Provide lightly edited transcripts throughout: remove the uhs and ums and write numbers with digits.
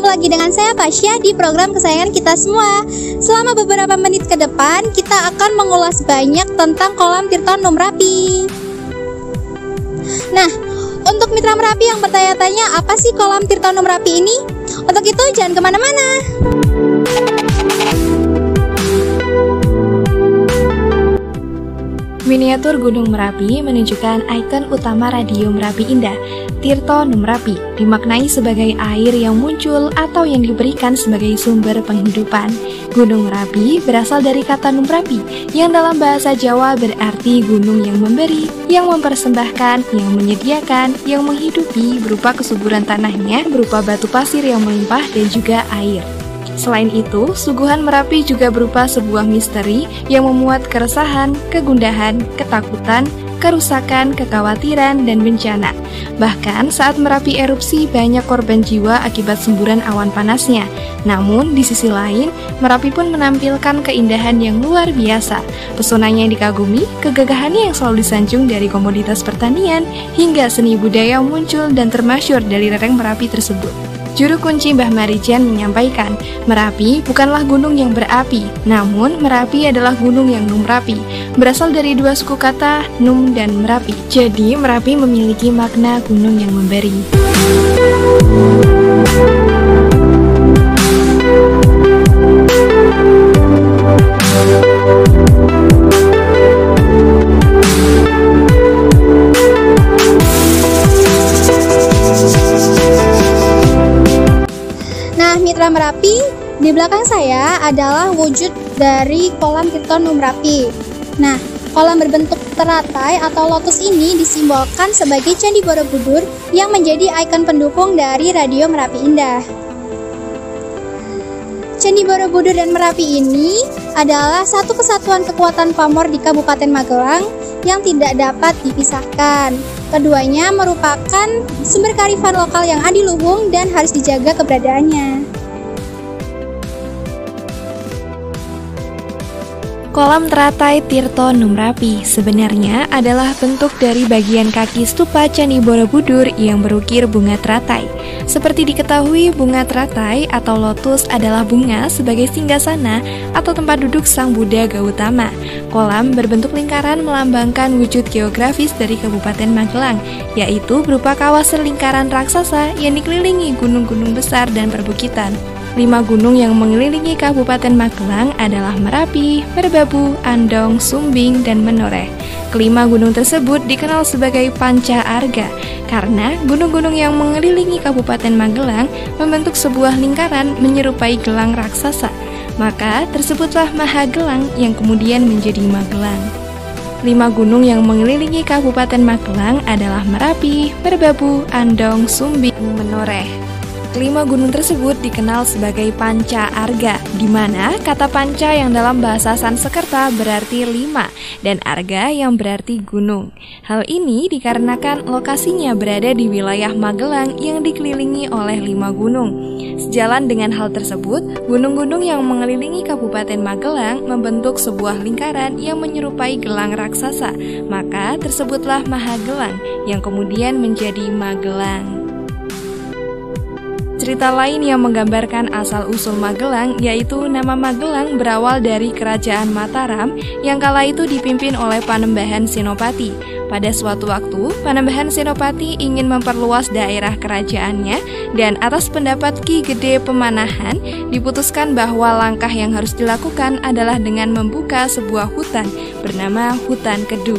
Lagi dengan saya Tasya di program kesayangan kita semua. Selama beberapa menit ke depan kita akan mengulas banyak tentang kolam Tirto Num Merapi. Nah, untuk mitra Merapi yang bertanya-tanya apa sih kolam Tirto Num Merapi ini? Untuk itu jangan kemana-mana. Miniatur Gunung Merapi menunjukkan ikon utama Radio Merapi Indah, Tirto Num Merapi, dimaknai sebagai air yang muncul atau yang diberikan sebagai sumber penghidupan. Gunung Merapi berasal dari kata Num Merapi, yang dalam bahasa Jawa berarti gunung yang memberi, yang mempersembahkan, yang menyediakan, yang menghidupi berupa kesuburan tanahnya, berupa batu pasir yang melimpah dan juga air. Selain itu, suguhan Merapi juga berupa sebuah misteri yang memuat keresahan, kegundahan, ketakutan, kerusakan, kekhawatiran, dan bencana. Bahkan saat Merapi erupsi banyak korban jiwa akibat semburan awan panasnya. Namun di sisi lain, Merapi pun menampilkan keindahan yang luar biasa. Pesonanya yang dikagumi, kegagahannya yang selalu disanjung dari komoditas pertanian, hingga seni budaya muncul dan termasyhur dari lereng Merapi tersebut. Juru kunci Mbah Marijan menyampaikan, Merapi bukanlah gunung yang berapi, namun Merapi adalah gunung yang numrapi. Berasal dari dua suku kata, num dan merapi. Jadi Merapi memiliki makna gunung yang memberi. Mitra Merapi, di belakang saya adalah wujud dari kolam Tirto Num Merapi. Nah, kolam berbentuk teratai atau lotus ini disimbolkan sebagai Candi Borobudur yang menjadi ikon pendukung dari Radio Merapi Indah. Candi Borobudur dan Merapi ini adalah satu kesatuan kekuatan pamor di Kabupaten Magelang yang tidak dapat dipisahkan. Keduanya merupakan sumber kearifan lokal yang adiluhung dan harus dijaga keberadaannya. Kolam teratai Tirto Num Merapi sebenarnya adalah bentuk dari bagian kaki stupa Candi Borobudur yang berukir bunga teratai. Seperti diketahui, bunga teratai atau lotus adalah bunga sebagai singgasana atau tempat duduk Sang Buddha Gautama. Kolam berbentuk lingkaran melambangkan wujud geografis dari Kabupaten Magelang, yaitu berupa kawasan lingkaran raksasa yang dikelilingi gunung-gunung besar dan perbukitan. 5 gunung yang mengelilingi Kabupaten Magelang adalah Merapi, Merbabu, Andong, Sumbing, dan Menoreh. Kelima gunung tersebut dikenal sebagai Panca Arga karena gunung-gunung yang mengelilingi Kabupaten Magelang membentuk sebuah lingkaran menyerupai gelang raksasa. Maka tersebutlah Mahagelang yang kemudian menjadi Magelang. 5 gunung yang mengelilingi Kabupaten Magelang adalah Merapi, Merbabu, Andong, Sumbing, Menoreh. Kelima gunung tersebut dikenal sebagai Panca Arga, di mana kata panca yang dalam bahasa Sanskerta berarti 5 dan arga yang berarti gunung. Hal ini dikarenakan lokasinya berada di wilayah Magelang yang dikelilingi oleh 5 gunung. Sejalan dengan hal tersebut, gunung-gunung yang mengelilingi Kabupaten Magelang membentuk sebuah lingkaran yang menyerupai gelang raksasa, maka tersebutlah Mahagelang yang kemudian menjadi Magelang. Cerita lain yang menggambarkan asal-usul Magelang yaitu nama Magelang berawal dari Kerajaan Mataram yang kala itu dipimpin oleh Panembahan Senopati. Pada suatu waktu, Panembahan Senopati ingin memperluas daerah kerajaannya dan atas pendapat Ki Gede Pemanahan diputuskan bahwa langkah yang harus dilakukan adalah dengan membuka sebuah hutan bernama Hutan Kedu.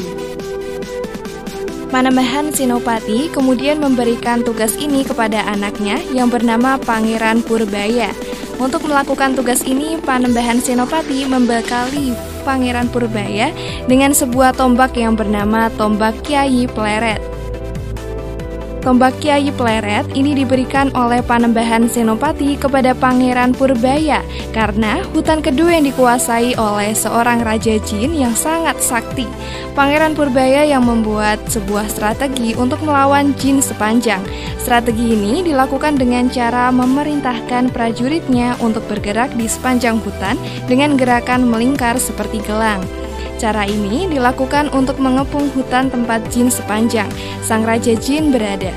Panembahan Senopati kemudian memberikan tugas ini kepada anaknya yang bernama Pangeran Purbaya. Untuk melakukan tugas ini, Panembahan Senopati membekali Pangeran Purbaya dengan sebuah tombak yang bernama Tombak Kyai Pleret. Tombak Kyai Pleret ini diberikan oleh Panembahan Senopati kepada Pangeran Purbaya karena hutan Kedu yang dikuasai oleh seorang Raja Jin yang sangat sakti. Pangeran Purbaya yang membuat sebuah strategi untuk melawan Jin sepanjang. Strategi ini dilakukan dengan cara memerintahkan prajuritnya untuk bergerak di sepanjang hutan dengan gerakan melingkar seperti gelang. Cara ini dilakukan untuk mengepung hutan tempat jin sepanjang sang raja jin berada.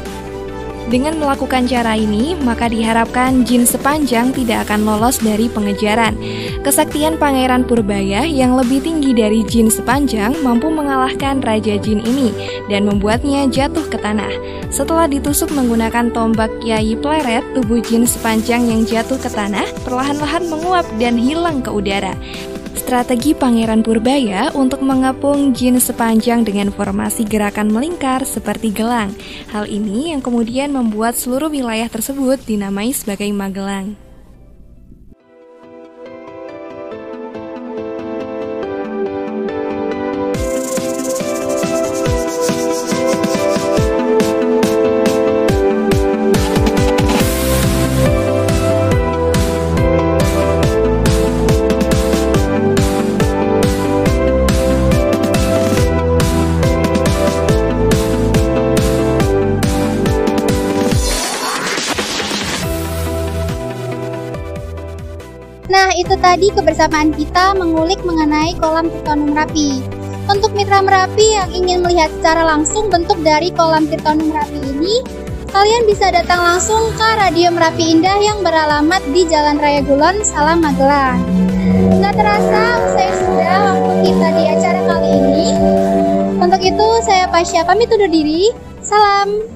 Dengan melakukan cara ini, maka diharapkan jin sepanjang tidak akan lolos dari pengejaran. Kesaktian Pangeran Purbaya yang lebih tinggi dari jin sepanjang mampu mengalahkan raja jin ini dan membuatnya jatuh ke tanah. Setelah ditusuk menggunakan tombak Kyai Pleret, tubuh jin sepanjang yang jatuh ke tanah perlahan-lahan menguap dan hilang ke udara. Strategi Pangeran Purbaya untuk mengepung jin sepanjang dengan formasi gerakan melingkar seperti gelang. Hal ini yang kemudian membuat seluruh wilayah tersebut dinamai sebagai Magelang. Nah, itu tadi kebersamaan kita mengulik mengenai kolam Tirtonum Merapi. Untuk mitra Merapi yang ingin melihat secara langsung bentuk dari kolam Tirtonum Merapi ini, kalian bisa datang langsung ke Radio Merapi Indah yang beralamat di Jalan Raya Gulon, Salam, Magelang. Nggak terasa, usai sudah waktu kita di acara kali ini. Untuk itu, saya Pasya pamit undur diri. Salam.